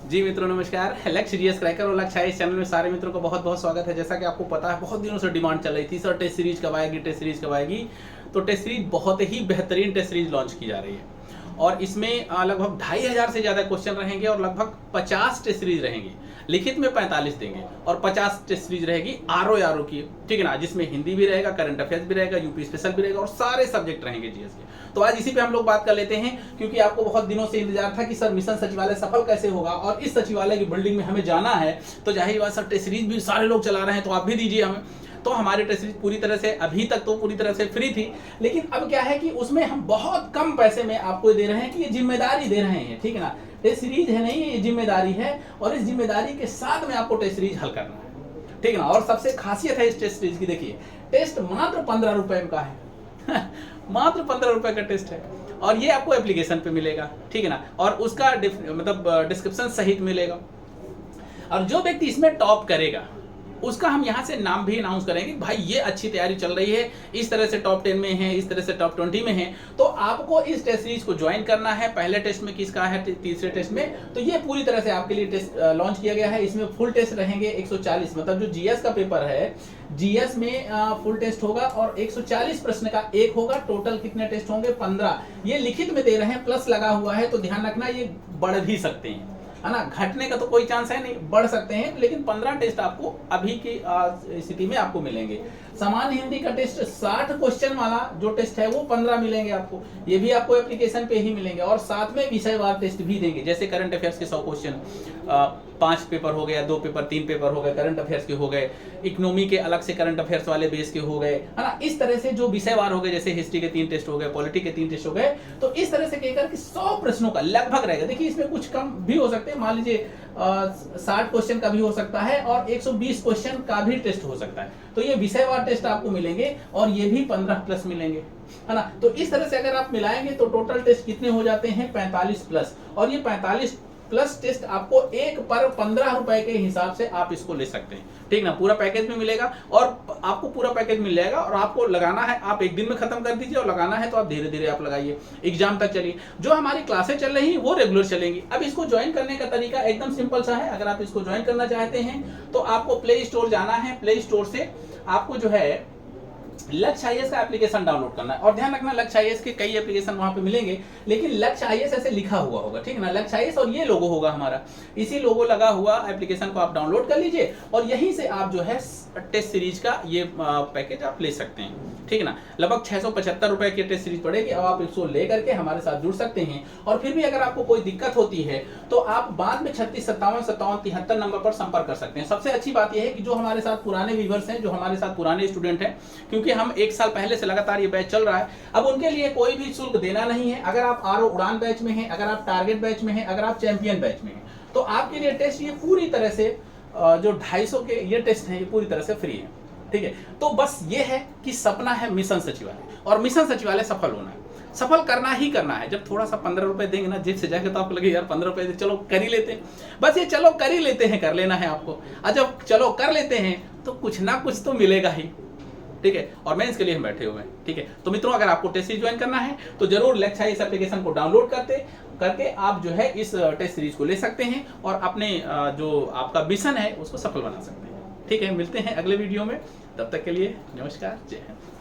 जी मित्रों नमस्कार। लक्ष्य जीएस क्रैकर और लक्ष्य इस चैनल में सारे मित्रों का बहुत बहुत स्वागत है। जैसा कि आपको पता है बहुत दिनों से डिमांड चल रही थी, सर टेस्ट सीरीज कब आएगी, टेस्ट सीरीज कब आएगी। तो टेस्ट सीरीज बहुत ही बेहतरीन टेस्ट सीरीज लॉन्च की जा रही है और इसमें लगभग 2500 से ज़्यादा क्वेश्चन रहेंगे और लगभग 50 टेस्ट सीरीज रहेंगे। लिखित में 45 देंगे और 50 टेस्ट सीरीज रहेगी आर की, ठीक है ना, जिसमें हिंदी भी रहेगा, करंट अफेयर्स भी रहेगा, यूपी स्पेशल भी रहेगा और सारे सब्जेक्ट रहेंगे जीएस के। तो आज इसी पे हम लोग बात कर लेते हैं, क्योंकि आपको बहुत दिनों से इंतजार था कि सर मिशन सचिवालय सफल कैसे होगा और इस सचिवालय की बिल्डिंग में हमें जाना है। तो जाहिर बात सर टेस्ट सीरीज भी सारे लोग चला रहे हैं, तो आप भी दीजिए हमें। तो हमारी टेस्ट सीरीज पूरी तरह से अभी तक तो पूरी तरह से फ्री थी, लेकिन अब क्या है कि उसमें हम बहुत कम पैसे में आपको दे रहे हैं कि ये जिम्मेदारी दे रहे हैं, ठीक है ना। टेस्ट सीरीज है नहीं, ये जिम्मेदारी है और इस जिम्मेदारी के साथ में आपको टेस्ट सीरीज हल करना है, ठीक है ना। और सबसे खासियत है इस टेस्ट सीरीज की, देखिए टेस्ट मात्र 15 रुपए का है मात्र 15 रुपए का टेस्ट है और ये आपको एप्लीकेशन पे मिलेगा, ठीक है ना। और उसका मतलब डिस्क्रिप्शन सहित मिलेगा और जो व्यक्ति इसमें टॉप करेगा उसका हम यहाँ से नाम भी अनाउंस करेंगे। भाई ये अच्छी तैयारी चल रही है, इस तरह से टॉप 10 में है, इस तरह से टॉप 20 में है, तो आपको इस टेस्ट सीरीज को ज्वाइन करना है। पहले टेस्ट में किसका है, तीसरे टेस्ट में, तो ये पूरी तरह से आपके लिए टेस्ट लॉन्च किया गया है। इसमें फुल टेस्ट रहेंगे 140, मतलब जो जीएस का पेपर है, जीएस में फुल टेस्ट होगा और 140 प्रश्न का एक होगा। टोटल कितने टेस्ट होंगे, 15। ये लिखित में दे रहे हैं, प्लस लगा हुआ है, तो ध्यान रखना ये बढ़ भी सकते हैं, है ना। घटने का तो कोई चांस है नहीं, बढ़ सकते हैं, लेकिन 15 टेस्ट आपको अभी की स्थिति में आपको मिलेंगे। सामान्य हिंदी का टेस्ट 60 क्वेश्चन वाला जो टेस्ट है वो 15 मिलेंगे आपको, ये भी आपको एप्लीकेशन पे ही मिलेंगे। और साथ में विषयवार टेस्ट भी देंगे, जैसे करंट अफेयर्स के 100 क्वेश्चन, 5 पेपर हो गया, 2 पेपर 3 पेपर हो गए, करंट अफेयर्स के हो गए, इकोनॉमी के अलग से करंट अफेयर्स वाले बेस के हो गए, है ना। इस तरह से जो विषयवार हो गए, जैसे हिस्ट्री के 3 टेस्ट हो गए, पॉलिटी के 3 टेस्ट हो गए, तो इस तरह से कहकर कि 100 प्रश्नों का लगभग रहेगा। देखिए इसमें कुछ कम भी हो सकते हैं, मान लीजिए 60 क्वेश्चन का भी हो सकता है और 120 क्वेश्चन का भी टेस्ट हो सकता है। तो ये विषयवार टेस्ट आपको मिलेंगे और ये भी 15 प्लस मिलेंगे, है ना। तो इस तरह से अगर आप मिलाएंगे तो टोटल टेस्ट कितने हो जाते हैं, 45 प्लस। और ये 45 प्लस टेस्ट आपको एक पर 15 रुपए के हिसाब से आप इसको ले सकते हैं, ठीक ना। पूरा पैकेज में मिलेगा और आपको पूरा पैकेज मिल जाएगा और आपको लगाना है, आप एक दिन में खत्म कर दीजिए और लगाना है तो आप धीरे धीरे आप लगाइए, एग्जाम तक चलिए। जो हमारी क्लासें चल रही हैं वो रेगुलर चलेंगी। अब इसको ज्वाइन करने का तरीका एकदम सिंपल सा है। अगर आप इसको ज्वाइन करना चाहते हैं तो आपको प्ले स्टोर जाना है, प्ले स्टोर से आपको जो है लक्ष्य आईएएस का एप्लीकेशन डाउनलोड करना है। और ध्यान रखना लक्ष्य आईएएस के कई एप्लीकेशन वहां पे मिलेंगे, लेकिन लक्ष्य आईएएस ऐसे लिखा हुआ होगा, ठीक है ना। लक्ष्य आईएएस और ये लोगो होगा हमारा, इसी लोगो लगा हुआ एप्लीकेशन को आप डाउनलोड कर लीजिए और यहीं से आप जो है टेस्ट सीरीज का ये पैकेज आप ले सकते हैं, ठीक है ना। लगभग 675 रुपए की टेस्ट सीरीज पड़ेगी। अब आप इसको लेकर के हमारे साथ जुड़ सकते हैं। और फिर भी अगर आपको कोई दिक्कत होती है तो आप बाद में 36 57 57 73 नंबर पर संपर्क कर सकते हैं। सबसे अच्छी बात यह है कि जो हमारे साथ पुराने व्यूअर्स हैं, जो हमारे साथ पुराने स्टूडेंट हैं, क्योंकि हम 1 साल पहले से लगातार ये बैच चल रहा है, अब उनके लिए कोई भी शुल्क देना नहीं है। अगर आप आरओ उड़ान बैच में हैं, अगर आप टारगेट बैच में हैं, अगर आप चैंपियन बैच में हैं, तो आपके लिए टेस्ट ये पूरी तरह से जो 250 के ये टेस्ट है ये पूरी तरह से फ्री है, ठीक है। तो बस ये है कि सपना है मिशन सचिवालय और मिशन सचिवालय सफल होना है, सफल करना ही करना है। जब थोड़ा सा 15 रुपए देंगे ना जेब से जाके तो आपको लगे यार 15 रुपए चलो कर ही लेते हैं, बस ये चलो कर ही लेते हैं, कर लेना है आपको। और जब चलो कर लेते हैं तो कुछ ना कुछ तो मिलेगा ही, ठीक है। और मैं इसके लिए हम बैठे हुए हैं, ठीक है। तो मित्रों अगर आपको टेस्ट सीरीज ज्वाइन करना है तो जरूर लक्ष्य इस एप्लीकेशन को डाउनलोड करके आप जो है इस टेस्ट सीरीज को ले सकते हैं और अपने जो आपका मिशन है उसको सफल बना सकते हैं, ठीक है। मिलते हैं अगले वीडियो में, तब तक के लिए नमस्कार, जय हिंद।